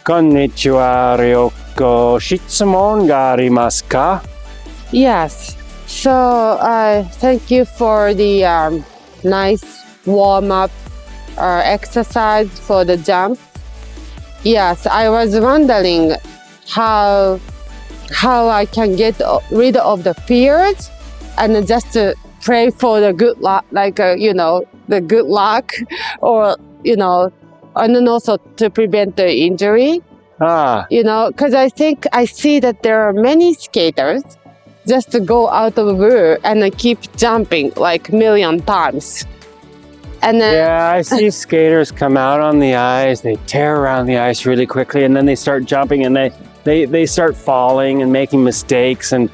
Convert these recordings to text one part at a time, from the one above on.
Konnichiwa, Ryoko. Shitsumon ga arimasu ka? Yes. So thank you for the nice warm-up exercise for the jump. Yes, I was wondering how I can get rid of the fears and just pray for the good luck, like the good luck, or and then also to prevent the injury. Because I think I see that there are many skaters just to go out of the blue and keep jumping like million times. And then, yeah, I see skaters come out on the ice, they tear around the ice really quickly, and then they start jumping and they start falling and making mistakes. And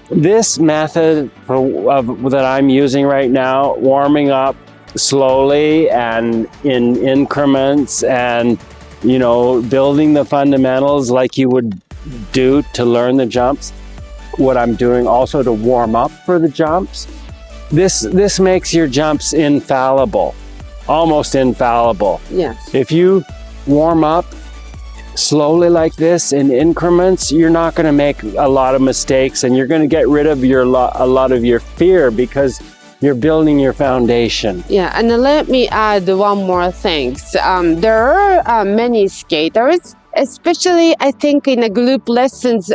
this method that I'm using right now, warming up slowly and in increments and, building the fundamentals like you would do to learn the jumps, what I'm doing also to warm up for the jumps, this makes your jumps infallible, almost infallible. yes. If you warm up slowly like this in increments, you're not going to make a lot of mistakes, and you're going to get rid of a lot of your fear because you're building your foundation. Yeah, and let me add one more thing. There are many skaters, especially I think in a group lessons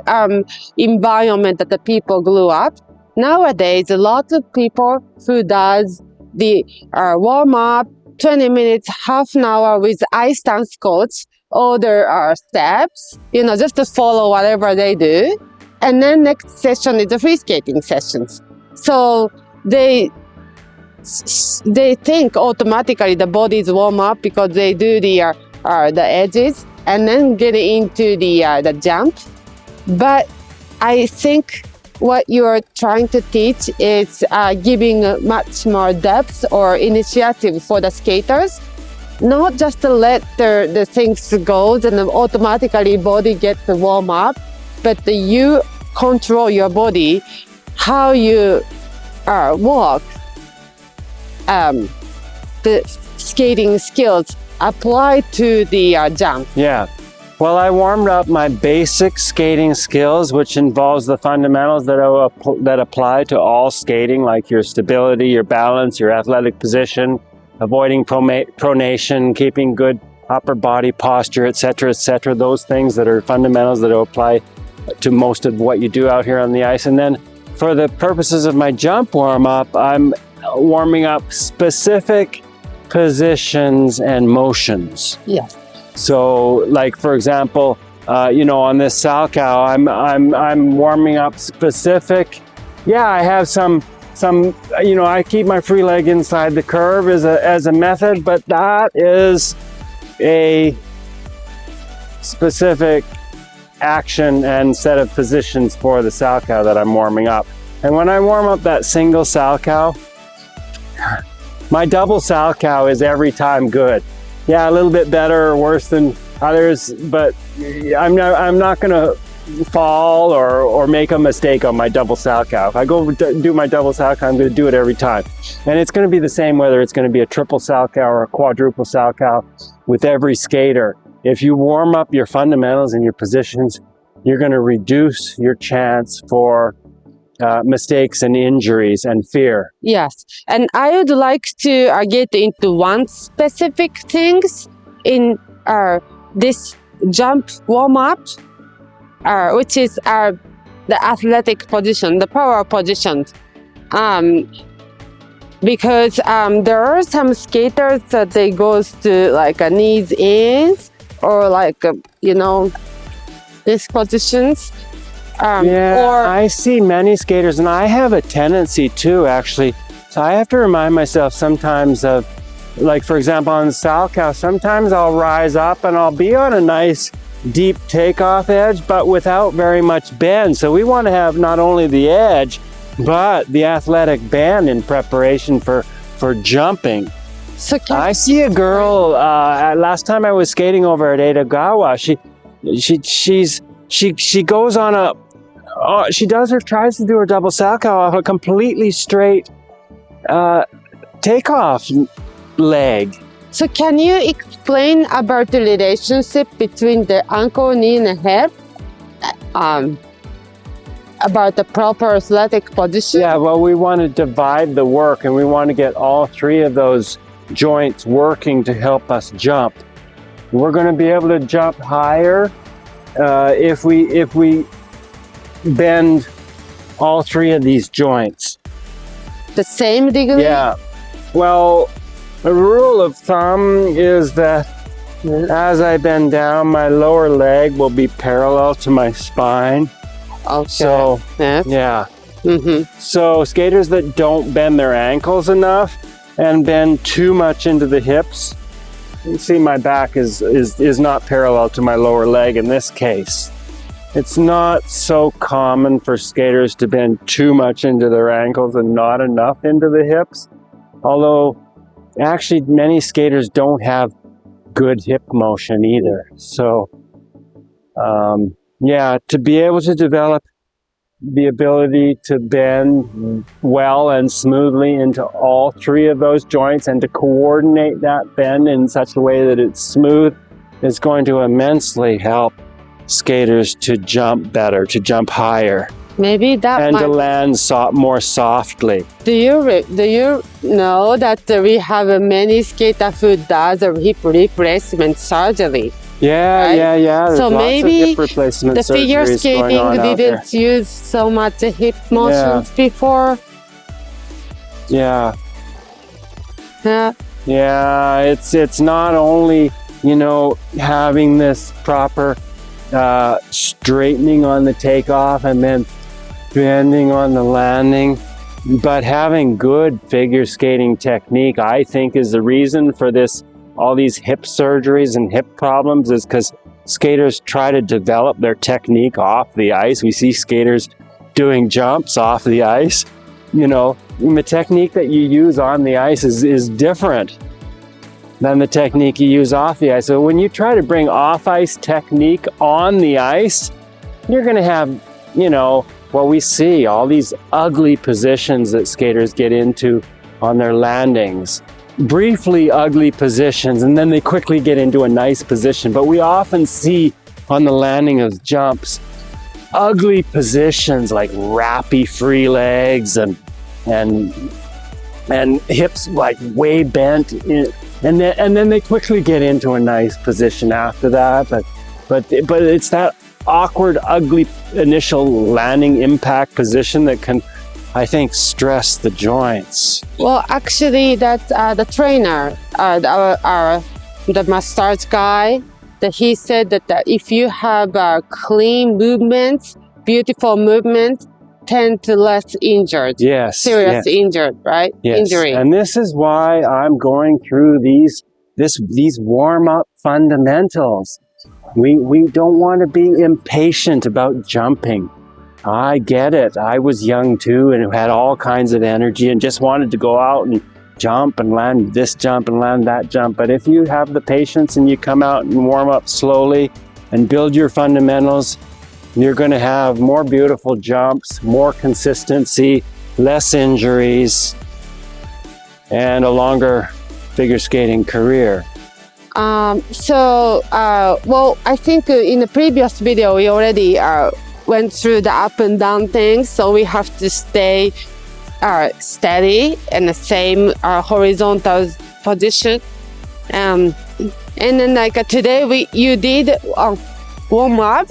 environment that the people grew up. Nowadays, a lot of people who does the warm up 20 minutes, half an hour with ice dance coach, or there are steps, just to follow whatever they do. And then next session is the free skating sessions. So they think automatically the body is warm up because they do the edges and then get into the jump. But I think what you are trying to teach is giving much more depth or initiative for the skaters, not just to let the things go and automatically body gets to warm up, but you control your body, how you walk, the skating skills apply to the jump. Yeah. Well, I warmed up my basic skating skills, which involves the fundamentals that apply to all skating, like your stability, your balance, your athletic position, avoiding pronation, keeping good upper body posture, etc., etc. Those things that are fundamentals that apply to most of what you do out here on the ice. And then for the purposes of my jump warm-up, I'm warming up specific positions and motions. Yes. So, like for example, on this salchow, I'm warming up specific. Yeah, I have some. I keep my free leg inside the curve as a method, but that is a specific action and set of positions for the salchow that I'm warming up. And when I warm up that single salchow, my double salchow is every time good. Yeah, a little bit better or worse than others, but I'm not gonna fall or make a mistake on my double salchow. If I go do my double salchow, I'm gonna do it every time. And it's gonna be the same whether it's gonna be a triple salchow or a quadruple salchow with every skater. If you warm up your fundamentals and your positions, you're gonna reduce your chance for mistakes and injuries and fear. Yes, and I would like to get into one specific things in this jump warm-up, which is the athletic position, the power position. Because there are some skaters that they goes to like a knees in or like these positions. I see many skaters, and I have a tendency too, actually. So I have to remind myself sometimes of, like for example on the salchow, sometimes I'll rise up and I'll be on a nice deep takeoff edge, but without very much bend. So we want to have not only the edge, but the athletic band in preparation for jumping. So I see a girl, last time I was skating over at Edogawa, she goes on tries to do her double salchow off a completely straight takeoff leg. So can you explain about the relationship between the ankle, knee, and hip? About the proper athletic position? Yeah, well, we want to divide the work, and we want to get all three of those joints working to help us jump. We're going to be able to jump higher if we bend all three of these joints. The same degree? Yeah. Well, a rule of thumb is that as I bend down, my lower leg will be parallel to my spine. Okay. So, yes. yeah. Mm-hmm. So skaters that don't bend their ankles enough and bend too much into the hips, you see my back is not parallel to my lower leg in this case. It's not so common for skaters to bend too much into their ankles and not enough into the hips. Although, actually, many skaters don't have good hip motion either. So, yeah, to be able to develop the ability to bend well and smoothly into all three of those joints and to coordinate that bend in such a way that it's smooth is going to immensely help skaters to jump better, to jump higher, Maybe that and might... to land more softly. Do you know that we have many skaters who does a hip replacement surgery? Yeah, right? yeah. There's So lots maybe of hip replacement the figure surgeries going skating on out there. didn't use so much hip motions before. Yeah. Yeah. Yeah, it's not only, you know, having this proper straightening on the takeoff and then bending on the landing, but having good figure skating technique, I think, is the reason for this. All these hip surgeries and hip problems is because skaters try to develop their technique off the ice. We see skaters doing jumps off the ice. You know, the technique that you use on the ice is different than the technique you use off the ice. So when you try to bring off-ice technique on the ice, you're going to have, you know, what we see, all these ugly positions that skaters get into on their landings. Briefly ugly positions, and then they quickly get into a nice position. But we often see on the landing of jumps ugly positions like rappy free legs and hips like way bent, and then they quickly get into a nice position after that. But it's that awkward, ugly initial landing impact position that can, I think, stress the joints. Well, actually, that's the trainer, the massage guy, that he said that if you have clean movements, beautiful movements, tend to less injured. Yes. Serious injured, right? Yes. Injury. And this is why I'm going through these warm-up fundamentals. We don't want to be impatient about jumping. I get it. I was young too and had all kinds of energy and just wanted to go out and jump and land this jump and land that jump. But if you have the patience and you come out and warm up slowly and build your fundamentals, you're going to have more beautiful jumps, more consistency, less injuries, and a longer figure skating career. Well, I think in the previous video, we already went through the up and down things, so we have to stay steady in the same horizontal position. And then like today you did warm up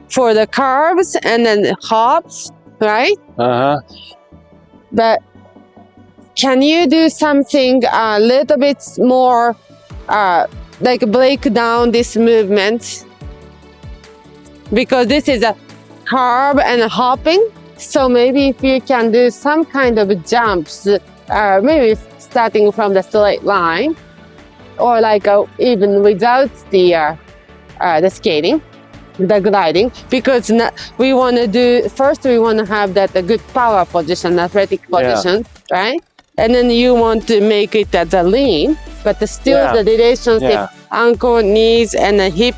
for the curves and then hops, right? But can you do something a little bit more like break down this movement? Because this is a curve and a hopping. So maybe if you can do some kind of jumps, maybe starting from the straight line, or like even without the skating, the gliding, because we want to do, first we want to have that a good power position, athletic position, right? And then you want to make it as a lean, but still the relationship, ankle, knees, and the hip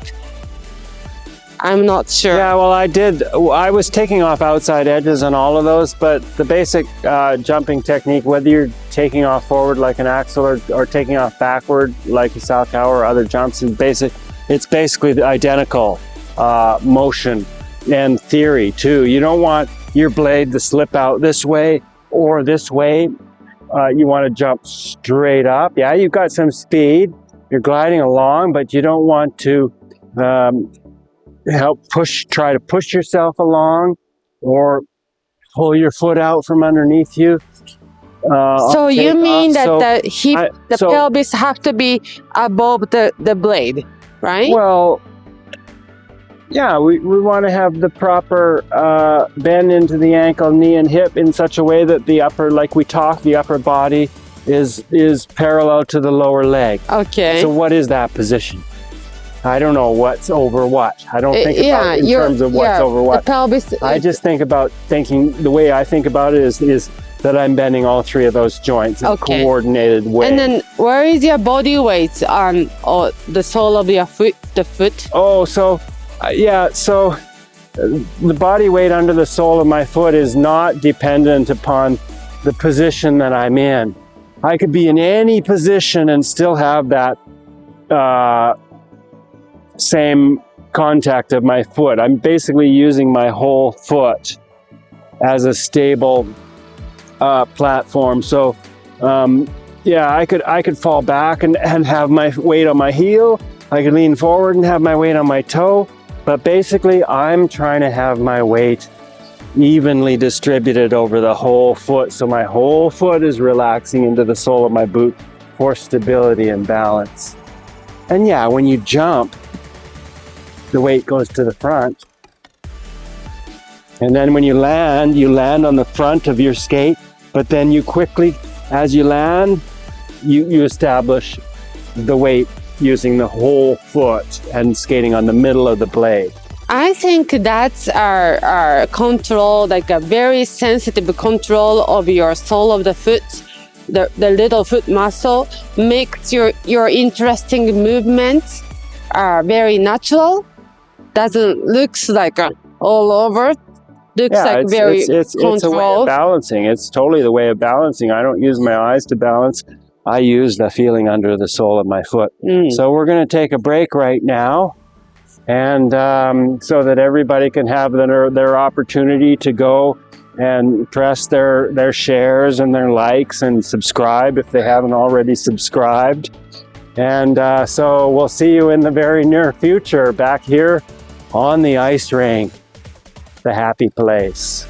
I'm not sure. Yeah, well, I was taking off outside edges on all of those, but the basic jumping technique, whether you're taking off forward like an axle or taking off backward like a Salchow or other jumps, it's basically the identical motion and theory too. You don't want your blade to slip out this way or this way. You want to jump straight up. Yeah, you've got some speed. You're gliding along, but you don't want to try to push yourself along or pull your foot out from underneath you. So you mean that the pelvis have to be above the blade, right? Well, yeah, we want to have the proper bend into the ankle, knee, and hip in such a way that the upper, like we talked, the upper body is parallel to the lower leg. Okay. So what is that position? I don't know what's over what. I don't think about it in terms of what's over what. The pelvis. I just think about the way I think about it is that I'm bending all three of those joints in a coordinated way. And then where is your body weight on the sole of your foot, the foot? Oh, so the body weight under the sole of my foot is not dependent upon the position that I'm in. I could be in any position and still have that same contact of my foot. I'm basically using my whole foot as a stable platform. So I could fall back and have my weight on my heel. I could lean forward and have my weight on my toe. But basically, I'm trying to have my weight evenly distributed over the whole foot. So my whole foot is relaxing into the sole of my boot for stability and balance. And yeah, when you jump, the weight goes to the front. And then when you land on the front of your skate, but then you quickly, as you land, you establish the weight using the whole foot and skating on the middle of the blade. I think that's our control, like a very sensitive control of your sole of the foot. The little foot muscle makes your interesting movements very natural. Doesn't looks like all over. Looks like very controlled. It's a way of balancing. It's totally the way of balancing. I don't use my eyes to balance. I use the feeling under the sole of my foot. So we're going to take a break right now, and so that everybody can have their opportunity to go and press their shares and their likes and subscribe if they haven't already subscribed. And so we'll see you in the very near future back here on the ice rink, the happy place.